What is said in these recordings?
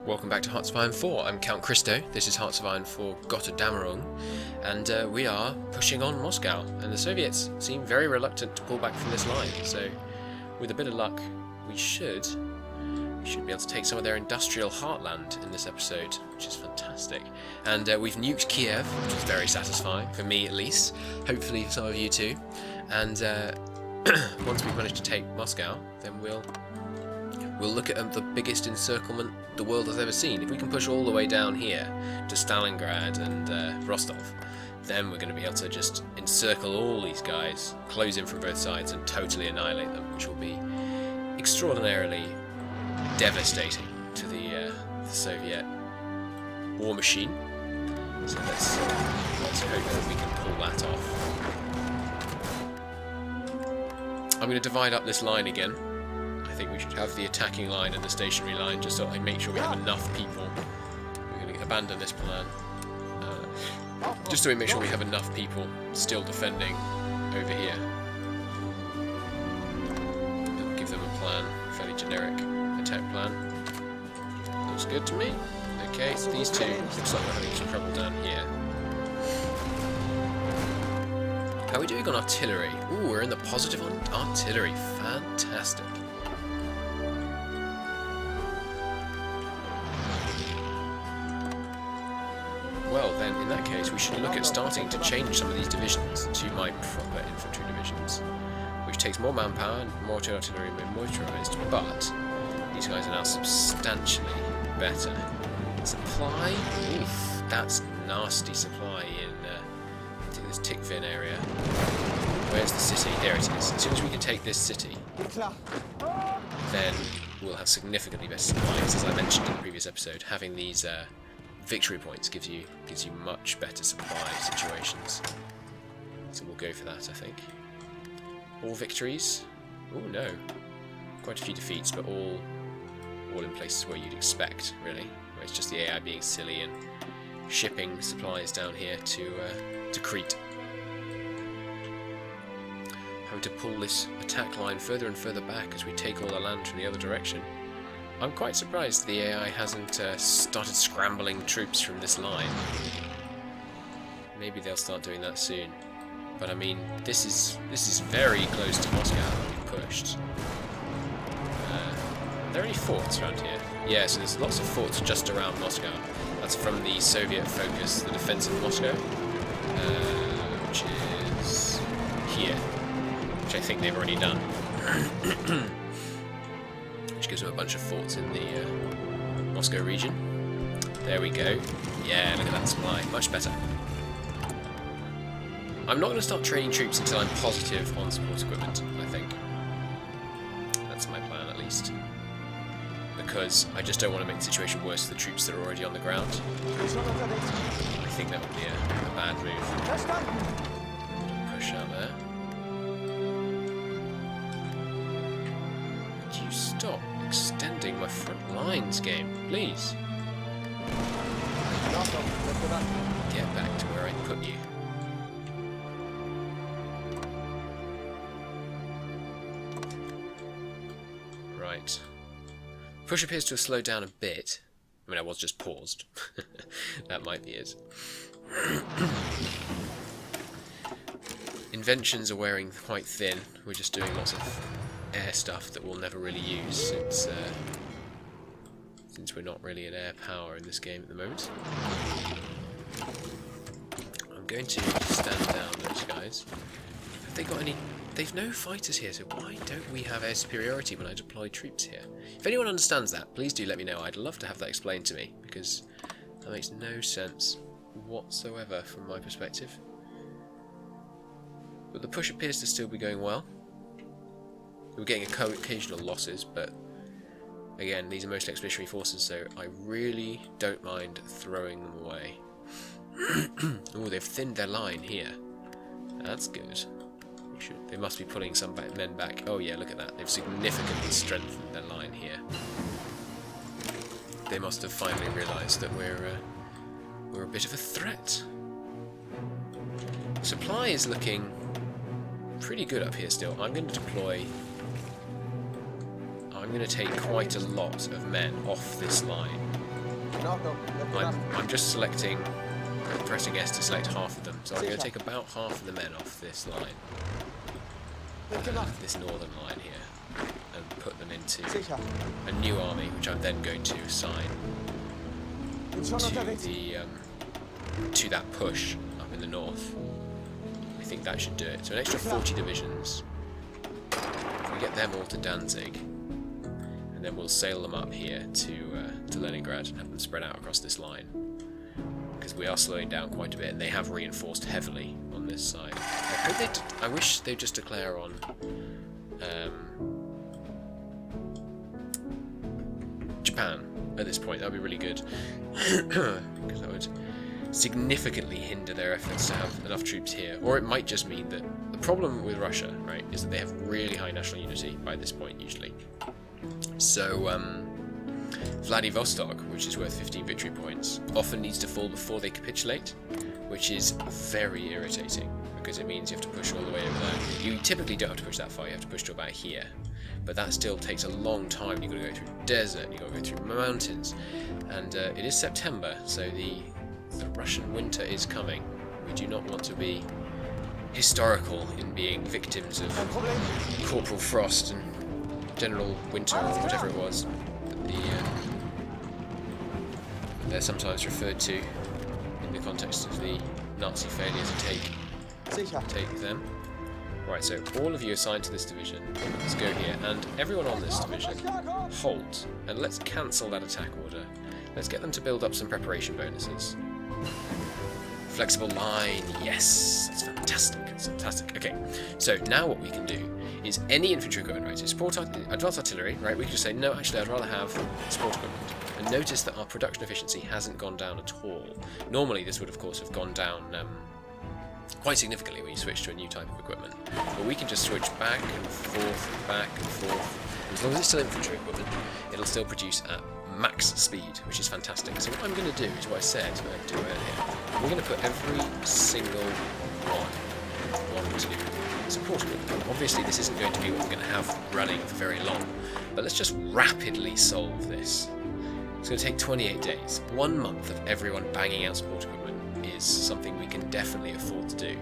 Welcome back to Hearts of Iron 4. I'm Count Christo. This is Hearts of Iron 4 Gotterdammerung, and we are pushing on Moscow. And the Soviets seem very reluctant to pull back from this line. So, with a bit of luck, we should be able to take some of their industrial heartland in this episode, which is fantastic. And we've nuked Kiev, which is very satisfying for me at least. Hopefully for some of you too. And once we've managed to take Moscow, then we'll look at the biggest encirclement the world has ever seen. If we can push all the way down here to Stalingrad and Rostov, then we're going to be able to just encircle all these guys, close in from both sides and totally annihilate them, which will be extraordinarily devastating to the Soviet war machine. So let's hope that we can pull that off. I'm going to divide up this line again. I think we should have the attacking line and the stationary line just so I make sure we have enough people. We're going to abandon this plan. Just so we make sure we have enough people still defending over here. And give them a plan, a fairly generic attack plan. Looks good to me. Okay, so these two looks like we're having some trouble down here. How are we doing on artillery? Ooh, we're in the positive on artillery. Fantastic. Well then, in that case, we should look at starting to change some of these divisions to my proper infantry divisions, which takes more manpower and more artillery motorised, but these guys are now substantially better. Supply? Oof, that's nasty supply in this Tikvin area. Where's the city? There it is. As soon as we can take this city, then we'll have significantly better supplies. As I mentioned in the previous episode, having these victory points gives you much better supply situations. So we'll go for that, I think. All victories? Oh no. Quite a few defeats, but all in places where you'd expect, really. Where it's just the AI being silly and shipping supplies down here to Crete. Having to pull this attack line further and further back as we take all the land from the other direction. I'm quite surprised the AI hasn't started scrambling troops from this line. Maybe they'll start doing that soon. But I mean, this is very close to Moscow that we've pushed. Are there any forts around here? Yeah, so there's lots of forts just around Moscow. That's from the Soviet focus, the defense of Moscow, which is here, which I think they've already done. Which gives them a bunch of forts in the Moscow region. There we go. Yeah, look at that supply. Much better. I'm not going to start training troops until I'm positive on support equipment, I think. That's my plan, at least. Because I just don't want to make the situation worse for the troops that are already on the ground. I think that would be a bad move. Push out there. Stop extending my front lines, game, please. Get back to where I put you. Right. Push appears to have slowed down a bit. I mean, I was just paused. That might be it. Inventions are wearing quite thin. We're just doing lots of air stuff that we'll never really use since we're not really in air power in this game at the moment. I'm going to stand down those guys. Have they got any? They've no fighters here, so why don't we have air superiority when I deploy troops here? If anyone understands that, please do let me know. I'd love to have that explained to me, because that makes no sense whatsoever from my perspective. But the push appears to still be going well. We're getting occasional losses, but again, these are mostly expeditionary forces, so I really don't mind throwing them away. Oh, they've thinned their line here. That's good. They must be pulling some men back. Oh yeah, look at that. They've significantly strengthened their line here. They must have finally realised that we're a bit of a threat. Supply is looking pretty good up here still. I'm going to deploy I'm going to take quite a lot of men off this line I'm just selecting, pressing S to select half of them. So I'm going to take about half of the men off this line, this northern line here, and put them into a new army, which I'm then going to assign to that push up in the north. I think that should do it. So an extra 40 divisions. If we get them all to Danzig, and then we'll sail them up here to Leningrad and have them spread out across this line, because we are slowing down quite a bit, and they have reinforced heavily on this side. I wish they'd just declare on Japan at this point. That would be really good, because that would significantly hinder their efforts to have enough troops here. Or it might just mean that the problem with Russia, right, is that they have really high national unity by this point usually. So Vladivostok, which is worth 15 victory points, often needs to fall before they capitulate, which is very irritating, because it means you have to push all the way over there. You typically don't have to push that far, you have to push to about here, but that still takes a long time. You've got to go through desert, you've got to go through mountains, and it is September, so the Russian winter is coming. We do not want to be historical in being victims of Corporal Frost and General Winter, or whatever it was that they're sometimes referred to in the context of the Nazi failure to take them. Right, so all of you assigned to this division, let's go here, and everyone on this division, halt, and let's cancel that attack order. Let's get them to build up some preparation bonuses. Flexible line, yes, that's fantastic, that's fantastic. Okay, so now what we can do is any infantry equipment, right, so support advanced artillery, right, we can just say, no, actually I'd rather have support equipment. And notice that our production efficiency hasn't gone down at all. Normally this would of course have gone down quite significantly when you switch to a new type of equipment. But we can just switch back and forth, back and forth. As long as it's still infantry equipment, it'll still produce at max speed, which is fantastic. So what I'm going to do is what I said to do earlier. We're going to put every single one onto support equipment. Obviously this isn't going to be what we're going to have running for very long, but let's just rapidly solve this. It's going to take 28 days. 1 month of everyone banging out support equipment is something we can definitely afford to do.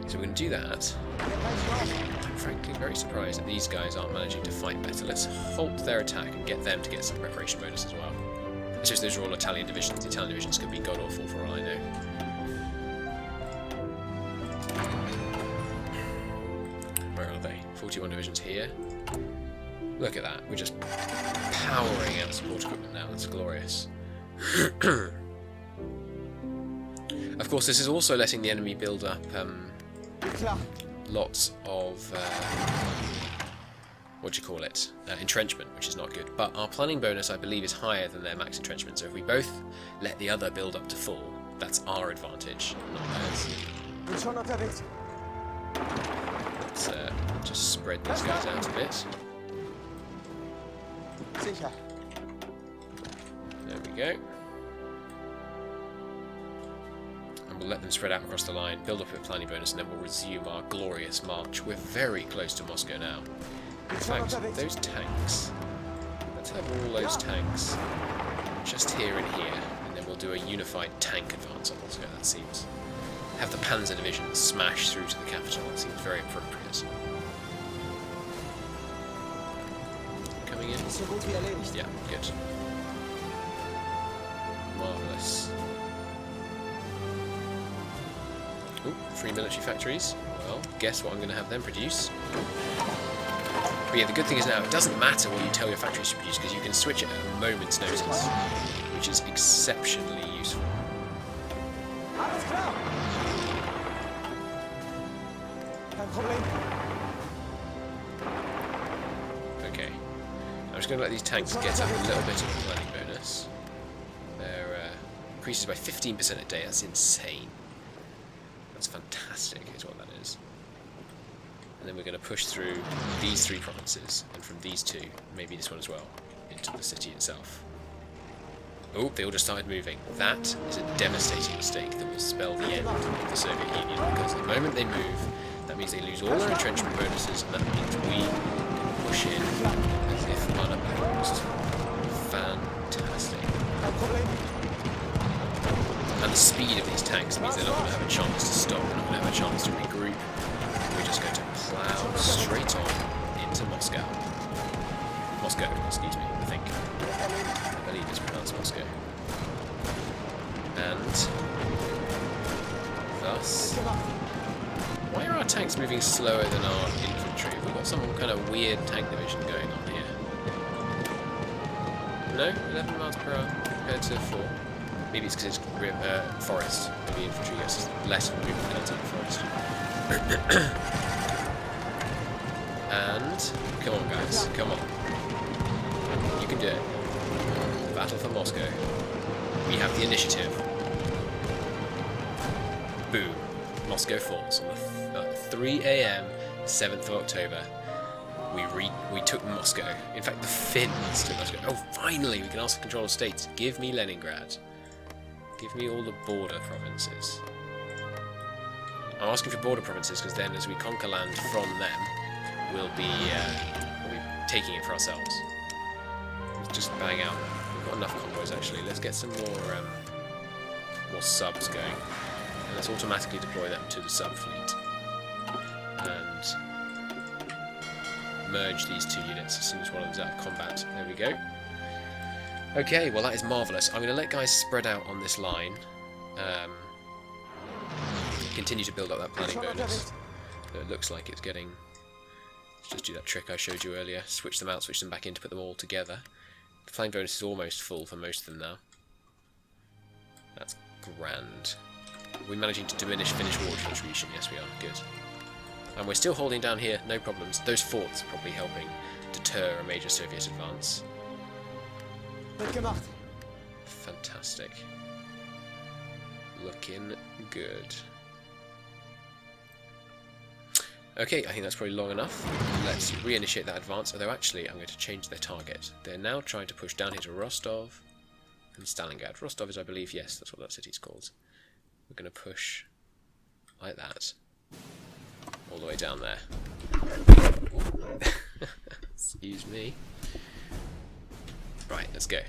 So we're going to do that. I'm frankly very surprised that these guys aren't managing to fight better. Let's halt their attack and get them to get some preparation bonus as well. It's just those are all Italian divisions. The Italian divisions could be god awful for all I know. Where are they? 41 divisions here. Look at that. We're just powering out support equipment now. That's glorious. Of course, this is also letting the enemy build up lots of entrenchment, which is not good. But our planning bonus, I believe, is higher than their max entrenchment. So if we both let the other build up to full, that's our advantage, not theirs. Let's just spread these guys out a bit. There we go. And we'll let them spread out across the line, build up a planning bonus, and then we'll resume our glorious march. We're very close to Moscow now. In fact, those tanks, let's have all those tanks just here and here, and then we'll do a unified tank advance on Moscow. That seems... Have the Panzer Division smash through to the capital. That seems very appropriate. Coming in? Yeah, good. Marvellous. Ooh, 3 military factories. Well, guess what I'm going to have them produce. But yeah, the good thing is now, it doesn't matter what you tell your factories to produce, because you can switch it at a moment's notice, which is exceptionally useful. Okay. I'm just going to let these tanks get up a little bit of a planning bonus. They're increases by 15% a day. That's insane. That's fantastic, is what that is. And then we're going to push through these 3 provinces, and from these 2, maybe this one as well, into the city itself. Oh, they all just started moving. That is a devastating mistake that will spell the end of the Soviet Union, because the moment they move, that means they lose all their entrenchment bonuses, and that means we can push in as if unopposed. tanks means they're not going to have a chance to stop, they're not going to have a chance to regroup. We're just going to plough straight on into Moscow. Moscow, excuse me, I think. I believe it's pronounced Moscow. And thus... Why are our tanks moving slower than our infantry? We've got some kind of weird tank division going on here. No? 11 miles per hour compared to 4. Maybe it's because it's forest. Maybe infantry gets less of a movement penalty in the forest. And... Come on, guys. Come on. You can do it. Battle for Moscow. We have the initiative. Boom. Moscow falls on 3 AM, 7th of October. We took Moscow. In fact, the Finns took Moscow. Oh, finally, we can ask for control of states. Give me Leningrad. Give me all the border provinces. I'm asking for border provinces because then, as we conquer land from them, we'll be taking it for ourselves. Let's just bang out. We've got enough convoys actually. Let's get some more subs going. And let's automatically deploy them to the sub-fleet. And merge these two units as soon as one of them's out of combat. There we go. Okay, well that is marvellous. I'm going to let guys spread out on this line. Continue to build up that planning bonus. So it looks like it's getting... Let's just do that trick I showed you earlier. Switch them out, switch them back in to put them all together. The planning bonus is almost full for most of them now. That's grand. We're managing to diminish Finnish war contribution. Yes, we are. Good. And we're still holding down here. No problems. Those forts are probably helping deter a major Soviet advance. Fantastic. Looking good. Okay, I think that's probably long enough. Let's reinitiate that advance, although actually I'm going to change their target. They're now trying to push down here to Rostov and Stalingrad. Rostov is, I believe, yes, that's what that city's called. We're going to push like that. All the way down there. Excuse me. Right, let's go.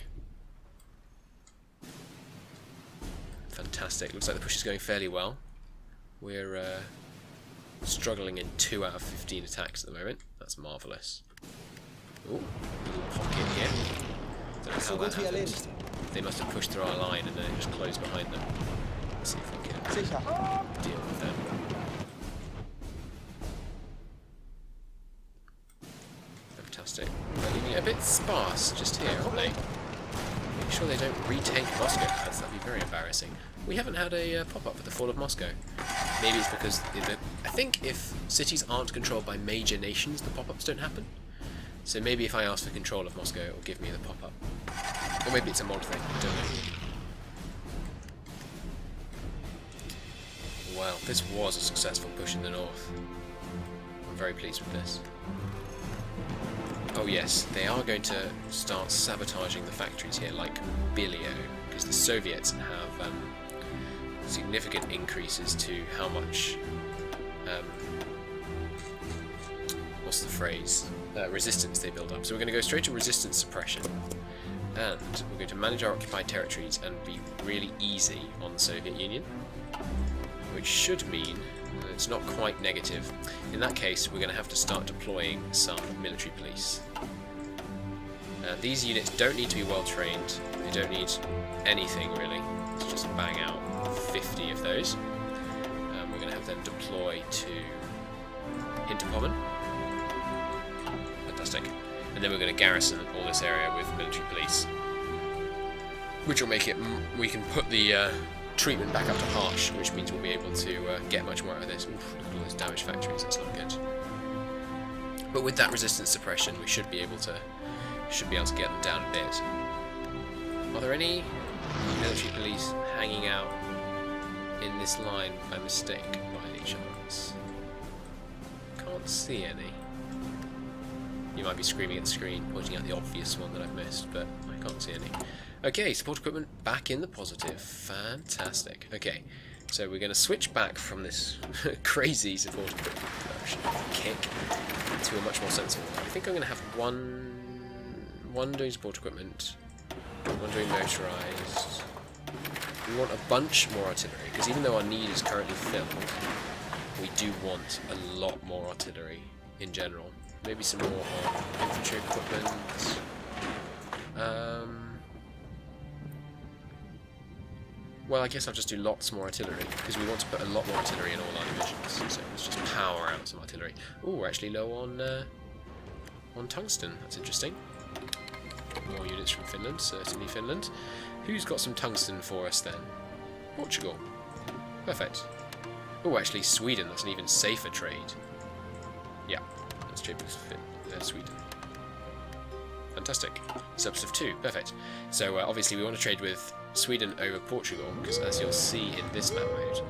Fantastic. Looks like the push is going fairly well. We're struggling in 2 out of 15 attacks at the moment. That's marvellous. Ooh, little pocket here. Don't know how that happened. They must have pushed through our line and then it just closed behind them. Let's see if we can deal with them. Fantastic. They're leaving it a bit sparse just here, aren't they? Make sure they don't retake Moscow. That'd be very embarrassing. We haven't had a pop-up for the fall of Moscow. Maybe it's because I think if cities aren't controlled by major nations, the pop-ups don't happen. So maybe if I ask for control of Moscow, it will give me the pop-up. Or maybe it's a mod thing. I don't know. Wow, this was a successful push in the north. I'm very pleased with this. Oh yes, they are going to start sabotaging the factories here, like Bilio, because the Soviets have significant increases to how much, what's the phrase, resistance they build up. So we're going to go straight to resistance suppression, and we're going to manage our occupied territories and be really easy on the Soviet Union, which should mean that it's not quite negative. In that case, we're going to have to start deploying some military police. These units don't need to be well trained, they don't need anything really, let's just bang out 50 of those. We're going to have them deploy to Hinterpommern. Fantastic. And then we're going to garrison all this area with military police, which will make it, we can put the treatment back up to harsh, which means we'll be able to get much more out of this. Oof, look at all those damaged factories, that's not good. But with that resistance suppression, we should be able to get them down a bit. Are there any military police hanging out in this line by mistake, by any chance? Can't see any. You might be screaming at the screen, pointing out the obvious one that I've missed, but I can't see any. Okay, support equipment back in the positive. Fantastic. Okay, so we're going to switch back from this crazy support equipment production kick to a much more sensible one. I think I'm going to have one doing support equipment, one doing motorised, we want a bunch more artillery, because even though our need is currently filled, we do want a lot more artillery in general. Maybe some more on infantry equipment. Well, I guess I'll just do lots more artillery, because we want to put a lot more artillery in all our divisions. So let's just power out some artillery. Oh, we're actually low on tungsten. That's interesting. More units from Finland, certainly Finland. Who's got some tungsten for us then? Portugal. Perfect. Oh, actually Sweden. That's an even safer trade. Yeah, let's trade with Sweden. Fantastic. Subs of 2. Perfect. So obviously we want to trade with Sweden over Portugal, because as you'll see in this map mode,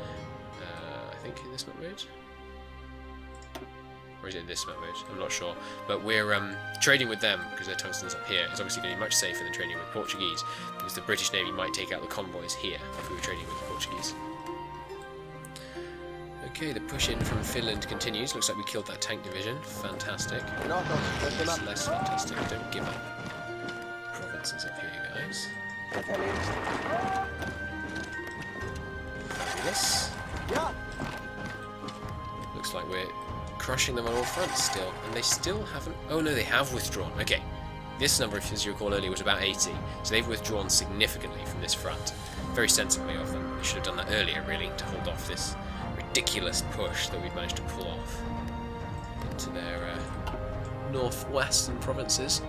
I think in this map mode, or is it in this map mode? I'm not sure. But we're trading with them because their tungsten's up here. It's obviously going to be much safer than trading with Portuguese, because the British Navy might take out the convoys here if we were trading with the Portuguese. Okay, the push in from Finland continues. Looks like we killed that tank division. Fantastic. It's less fantastic. Don't give up. Provinces up here, guys. Fabulous. Looks like we're crushing them on all fronts still, and they still haven't... Oh no, they have withdrawn. Okay, this number, as you recall earlier, was about 80, so they've withdrawn significantly from this front. Very sensibly of them. They should have done that earlier, really, to hold off this ridiculous push that we've managed to pull off into their northwestern provinces.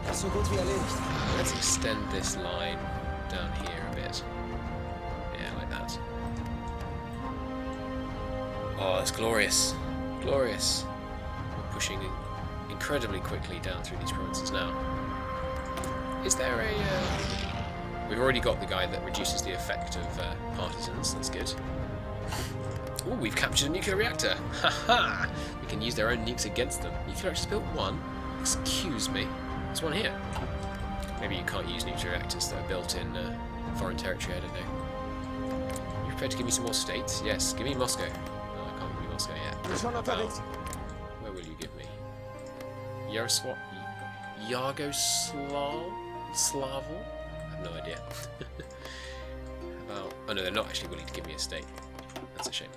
Let's extend this line down here a bit. Yeah, like that. Oh, it's glorious. Glorious. We're pushing incredibly quickly down through these provinces now. Is there a... We've already got the guy that reduces the effect of partisans. That's good. Oh, we've captured a nuclear reactor. Haha! We can use their own nukes against them. Nuclear reactors built one? Excuse me. There's one here. Maybe you can't use nuclear reactors that are built in foreign territory, I don't know. You prepared to give me some more states? Yes, give me Moscow. No, I can't give you Moscow yet. Where will you give me? Yaroslav? Yaroslav? Slavel? I have no idea. About... Oh no, they're not actually willing to give me a state. That's a shame.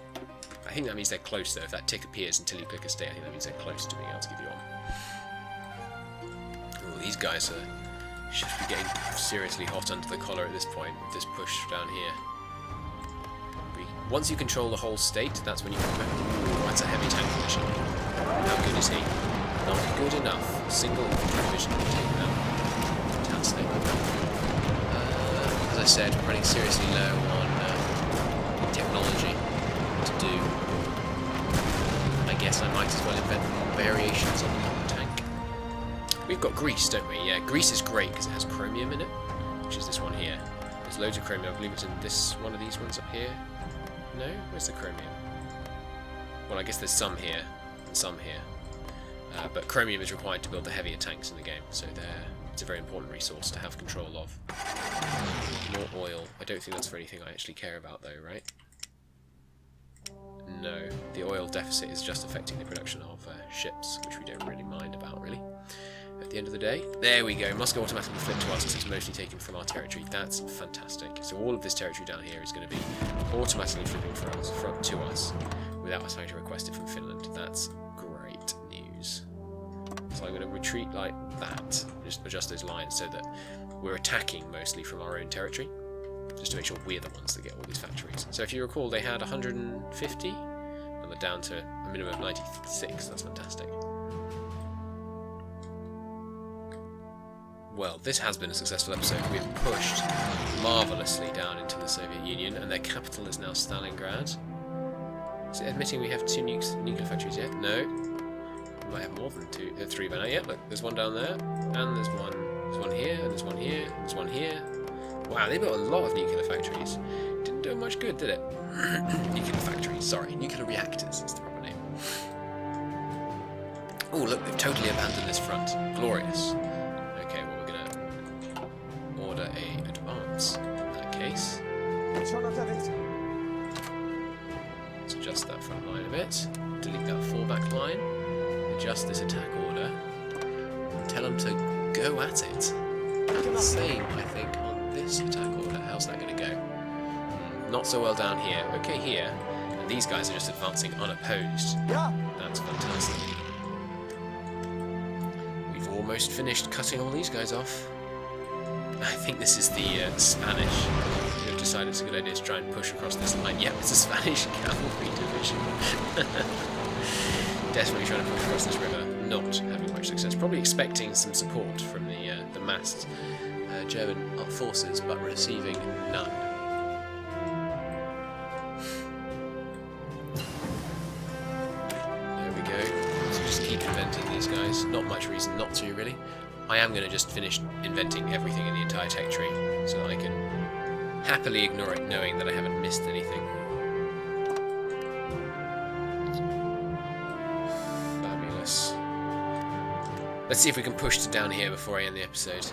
I think that means they're close though. If that tick appears until you click a state, I think that means they're close to being able to give you one. Oh, these guys should be getting seriously hot under the collar at this point, with this push down here. Once you control the whole state, that's when you come back. Ooh, that's a heavy tank division. How good is he? Not good enough. Single infantry division to take him out. Fantastic. As I said, running seriously low on technology to do. I guess I might as well invent more variations on the tank. We've got Greece, don't we? Yeah, Greece is great because it has chromium in it, which is this one here. There's loads of chromium. I believe it's in this one of these ones up here. No? Where's the chromium? Well, I guess there's some here and some here. But chromium is required to build the heavier tanks in the game, so it's a very important resource to have control of. More oil. I don't think that's for anything I actually care about, though, right? No. The oil deficit is just affecting the production of ships, which we don't really mind about, really. At the end of the day. There we go. Moscow automatically flipped to us because it's mostly taken from our territory. That's fantastic. So all of this territory down here is going to be automatically flipping to us without us having to request it from Finland. That's great news. So I'm going to retreat like that. Just adjust those lines so that we're attacking mostly from our own territory. Just to make sure we're the ones that get all these factories. So if you recall, they had 150, and they're down to a minimum of 96. That's fantastic. Well, this has been a successful episode. We've pushed marvellously down into the Soviet Union, and their capital is now Stalingrad. Is it admitting we have 2 nuclear factories yet? No. We might have more than 3 by now. Yeah, look, there's one down there, and there's one here, and there's one here, and there's one here. Wow, they built a lot of nuclear factories. Didn't do much good, did it? Nuclear factories, sorry. Nuclear reactors is the proper name. Oh, look, they've totally abandoned this front. Glorious. Okay, well, we're going to order a advance in that case. Let's adjust that front line a bit. Delete that fallback line. Adjust this attack order. And tell them to go at it. the same, I think, on this attack order. How's that going to go? Not so well down here. Okay, here. And these guys are just advancing unopposed. That's fantastic. We've almost finished cutting all these guys off. I think this is the Spanish who have decided it's a good idea to try and push across this line. Yep, it's a Spanish cavalry division. Definitely trying to push across this river, not having much success. Probably expecting some support from the massed German forces, but receiving none. There we go. So just keep inventing these guys. Not much reason not to, really. I am going to just finish inventing everything in the entire tech tree, so that I can happily ignore it, knowing that I haven't missed anything. Fabulous. Let's see if we can push to down here before I end the episode.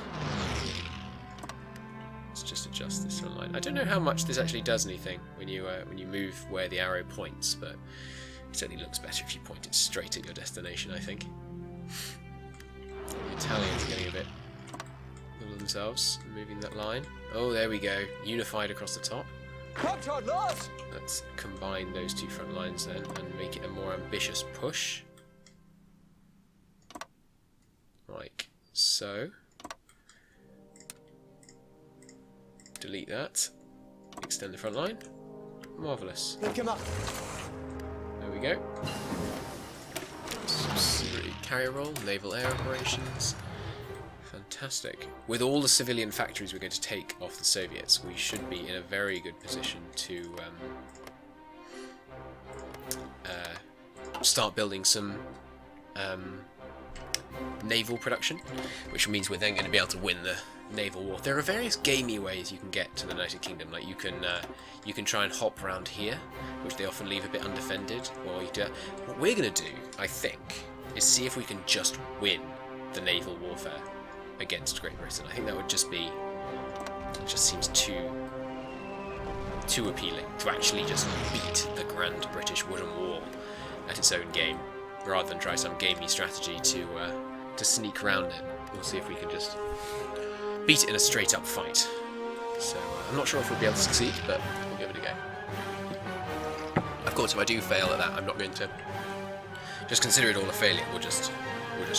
Let's just adjust this line. I don't know how much this actually does anything when you move where the arrow points, but it certainly looks better if you point it straight at your destination, I think. The Italians are getting a bit full of themselves, moving that line. Oh, there we go. Unified across the top. Let's combine those two front lines then and make it a more ambitious push. Like so. Delete that. Extend the front line. Marvellous. There we go. Subsidiary carrier roll, naval air operations. Fantastic. With all the civilian factories we're going to take off the Soviets, we should be in a very good position to start building some naval production, which means we're then going to be able to win the naval war. There are various gamey ways you can get to the United Kingdom. Like you can try and hop around here, which they often leave a bit undefended. Or you do. What we're going to do, I think, is see if we can just win the naval warfare against Great Britain. I think that would just be. It just seems too appealing to actually just beat the Grand British Wooden Wall at its own game, rather than try some gamey strategy to sneak around it. We'll see if we can just beat it in a straight-up fight. So I'm not sure if we'll be able to succeed, but we'll give it a go. Of course, if I do fail at that, I'm not going to just consider it all a failure. We'll just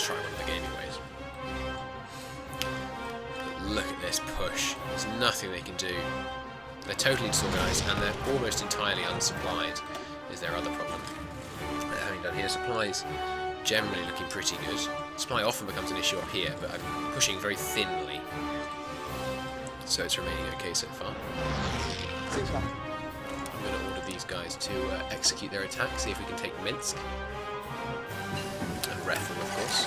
try one of the gaming ways. But look at this push. There's nothing they can do. They're totally disorganised, and they're almost entirely unsupplied. Is their other problem? Having done here, supplies generally looking pretty good. Supply often becomes an issue up here, but I'm pushing very thinly, so it's remaining okay so far. I'm going to order these guys to execute their attack, see if we can take Minsk. And Rethel, of course.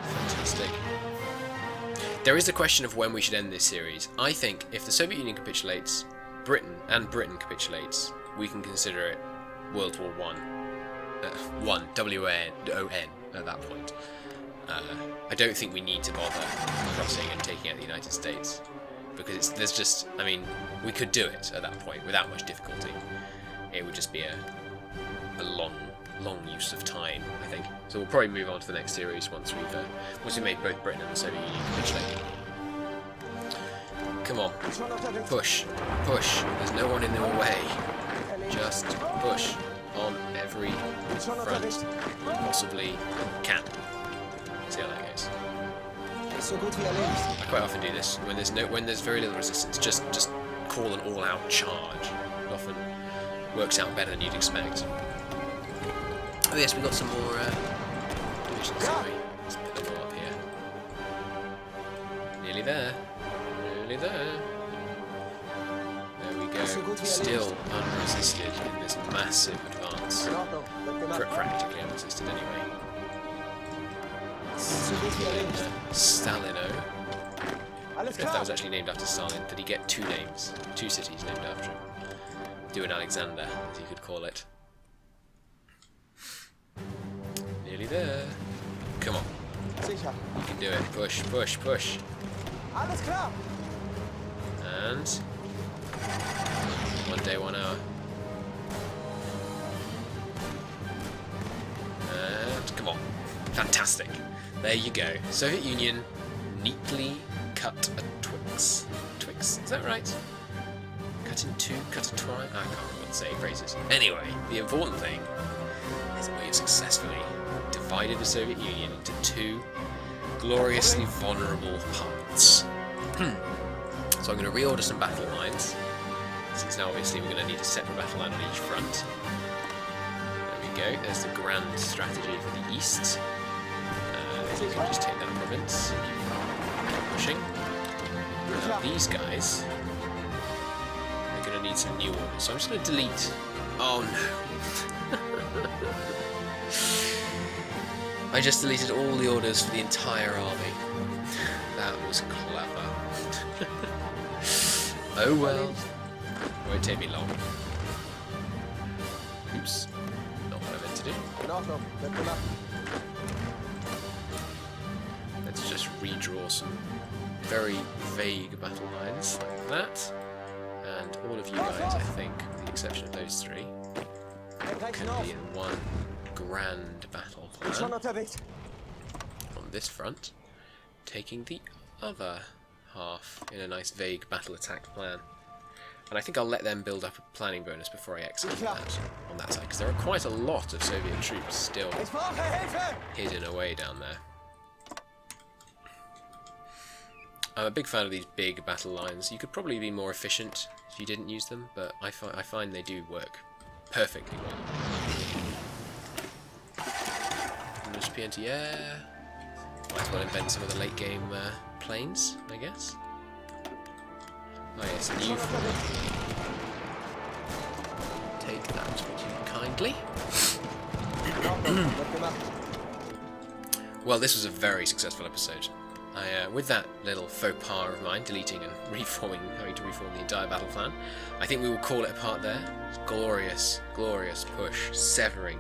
Fantastic. There is a question of when we should end this series. I think if the Soviet Union capitulates, Britain capitulates, we can consider it World War One, W-O-N, at that point. I don't think we need to bother crossing and taking out the United States, because there's just, I mean, we could do it at that point without much difficulty. It would just be a long use of time, I think. So we'll probably move on to the next series once we've made both Britain and the Soviet Union capitulate. Come on, push, push. There's no one in their way. Just push on every front we possibly can. See how that goes. I quite often do this when there's very little resistance. Just call an all-out charge. It often works out better than you'd expect. Oh yes, we've got some more divisions, haven't we? Let's put them all up here. Nearly there. Nearly there. There we go. Still unresisted in this massive advance. Practically unresisted anyway. Stalino. I don't know if that was actually named after Stalin. Did he get two names? Two cities named after him. Do an Alexander, as you could call it. Nearly there. Come on. You can do it. Push, push, push. And 1 day, 1 hour. And come on. Fantastic. There you go. Soviet Union neatly cut a Twix. Twix, is that right? Cut in two, cut a twine. I can't remember what to say phrases. Anyway, the important thing is that we have successfully divided the Soviet Union into two gloriously vulnerable parts. So I'm going to reorder some battle lines, since now obviously we're going to need a separate battle line on each front. There we go, there's the grand strategy for the east. You can just take that province and keep pushing. These guys are going to need some new orders, so I'm just going to delete. Oh no! I just deleted all the orders for the entire army. That was clever. Oh well. Won't take me long. Oops. Not what I meant to do. Let's just redraw some very vague battle lines like that. And all of you guys, I think, with the exception of those three, can be in one grand battle plan on this front, taking the other half in a nice vague battle attack plan. And I think I'll let them build up a planning bonus before I execute that on that side, because there are quite a lot of Soviet troops still hidden away down there. I'm a big fan of these big battle lines. You could probably be more efficient if you didn't use them, but I find they do work perfectly well. Just PNT, might as well invent some of the late game planes, I guess. Oh yes, and you take that, would you kindly? Well, this was a very successful episode. With that little faux pas of mine, deleting and having to reform the entire battle plan, I think we will call it a part there. Glorious, glorious push, severing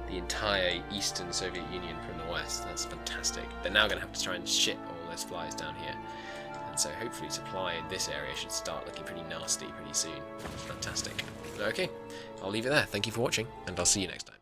the entire Eastern Soviet Union from the West. That's fantastic. They're now going to have to try and ship all those flies down here. And so hopefully supply in this area should start looking pretty nasty pretty soon. Fantastic. Okay, I'll leave it there. Thank you for watching, and I'll see you next time.